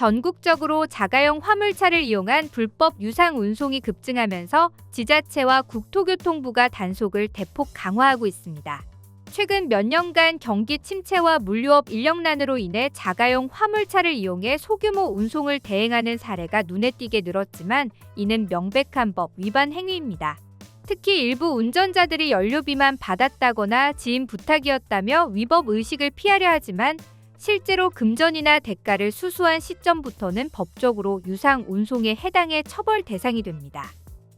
전국적으로 자가용 화물차를 이용한 불법 유상 운송이 급증하면서 지자체와 국토교통부가 단속을 대폭 강화하고 있습니다. 최근 몇 년간 경기 침체와 물류업 인력난으로 인해 자가용 화물차를 이용해 소규모 운송을 대행하는 사례가 눈에 띄게 늘었지만 이는 명백한 법 위반 행위입니다. 특히 일부 운전자들이 연료비만 받았다거나 지인 부탁이었다며 위법 의식을 피하려 하지만 실제로 금전이나 대가를 수수한 시점부터는 법적으로 유상 운송에 해당해 처벌 대상이 됩니다.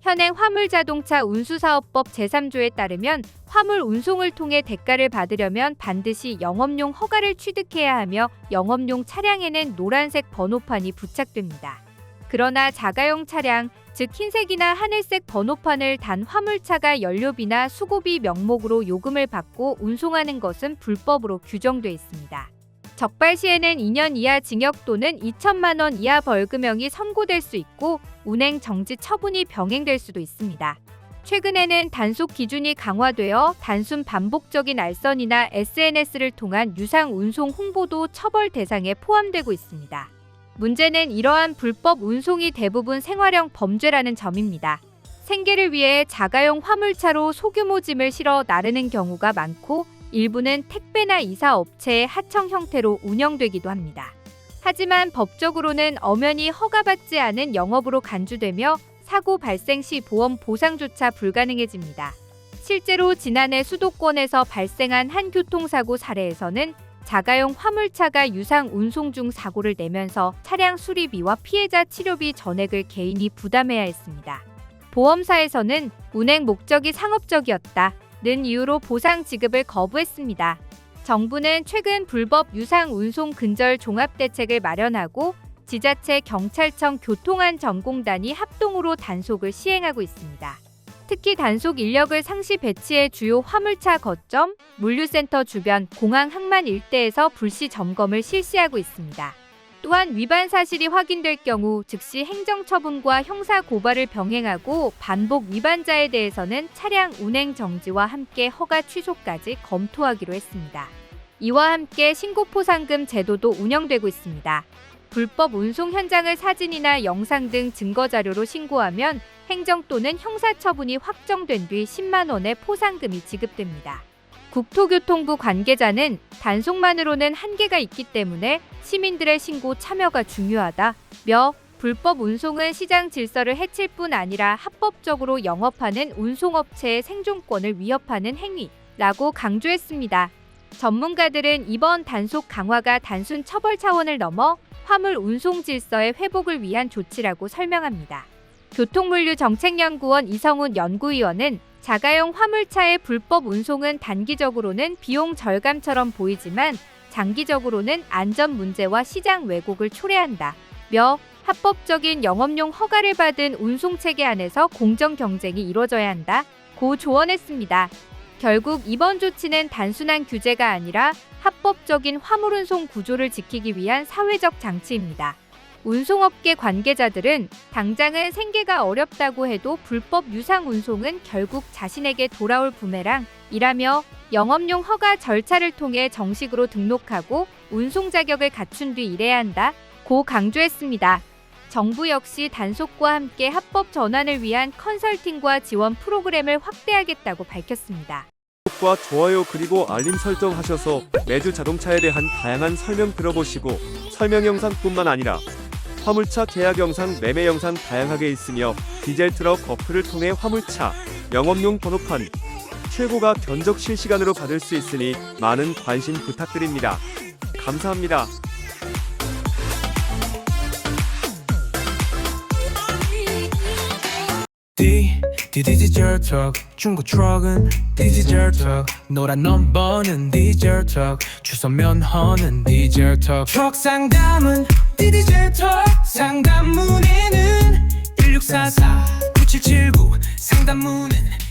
현행 화물자동차 운수사업법 제3조에 따르면 화물 운송을 통해 대가를 받으려면 반드시 영업용 허가를 취득해야 하며 영업용 차량에는 노란색 번호판이 부착됩니다. 그러나 자가용 차량, 즉 흰색이나 하늘색 번호판을 단 화물차가 연료비나 수고비 명목으로 요금을 받고 운송하는 것은 불법으로 규정돼 있습니다. 적발 시에는 2년 이하 징역 또는 2천만 원 이하 벌금형이 선고될 수 있고 운행 정지 처분이 병행될 수도 있습니다. 최근에는 단속 기준이 강화되어 단순 반복적인 알선이나 SNS를 통한 유상 운송 홍보도 처벌 대상에 포함되고 있습니다. 문제는 이러한 불법 운송이 대부분 생활형 범죄라는 점입니다. 생계를 위해 자가용 화물차로 소규모 짐을 실어 나르는 경우가 많고 일부는 택배나 이사 업체의 하청 형태로 운영되기도 합니다. 하지만 법적으로는 엄연히 허가받지 않은 영업으로 간주되며 사고 발생 시 보험 보상조차 불가능해집니다. 실제로 지난해 수도권에서 발생한 한 교통사고 사례에서는 자가용 화물차가 유상 운송 중 사고를 내면서 차량 수리비와 피해자 치료비 전액을 개인이 부담해야 했습니다. 보험사에서는 운행 목적이 상업적이었다 는 이유로 보상 지급을 거부했습니다. 정부는 최근 불법 유상 운송 근절 종합대책을 마련하고 지자체, 경찰청, 교통안전공단이 합동으로 단속을 시행하고 있습니다. 특히 단속 인력을 상시 배치해 주요 화물차 거점, 물류센터 주변, 공항 항만 일대에서 불시 점검을 실시하고 있습니다. 또한 위반 사실이 확인될 경우 즉시 행정처분과 형사고발을 병행하고 반복 위반자에 대해서는 차량 운행 정지와 함께 허가 취소까지 검토하기로 했습니다. 이와 함께 신고포상금 제도도 운영되고 있습니다. 불법 운송 현장을 사진이나 영상 등 증거자료로 신고하면 행정 또는 형사처분이 확정된 뒤 10만 원의 포상금이 지급됩니다. 국토교통부 관계자는 단속만으로는 한계가 있기 때문에 시민들의 신고 참여가 중요하다며 불법 운송은 시장 질서를 해칠 뿐 아니라 합법적으로 영업하는 운송업체의 생존권을 위협하는 행위라고 강조했습니다. 전문가들은 이번 단속 강화가 단순 처벌 차원을 넘어 화물 운송 질서의 회복을 위한 조치라고 설명합니다. 교통물류정책연구원 이성훈 연구위원은 자가용 화물차의 불법 운송은 단기적으로는 비용 절감처럼 보이지만 장기적으로는 안전 문제와 시장 왜곡을 초래한다며 합법적인 영업용 허가를 받은 운송체계 안에서 공정 경쟁이 이루어져야 한다고 조언했습니다. 결국 이번 조치는 단순한 규제가 아니라 합법적인 화물운송 구조를 지키기 위한 사회적 장치입니다. 운송업계 관계자들은 당장은 생계가 어렵다고 해도 불법 유상 운송은 결국 자신에게 돌아올 부메랑이라며 영업용 허가 절차를 통해 정식으로 등록하고 운송 자격을 갖춘 뒤 일해야 한다고 강조했습니다. 정부 역시 단속과 함께 합법 전환을 위한 컨설팅과 지원 프로그램을 확대하겠다고 밝혔습니다. 구독과 좋아요 그리고 알림 설정하셔서 매주 자동차에 대한 다양한 설명 들어보시고 설명 영상뿐만 아니라 화물차 계약 영상, 매매 영상 다양하게 있으며 디젤 트럭 어플을 통해 화물차 영업용 번호판 최고가 견적 실시간으로 받을 수 있으니 많은 관심 부탁드립니다. 감사합니다. 디지털 턱 중고 트럭은 디지털 턱 노란 넘버는 디지털 턱 주소 면허는 디지털 턱 트럭 상담은 디지털 턱 상담 문의는 1644-9779 상담 문의는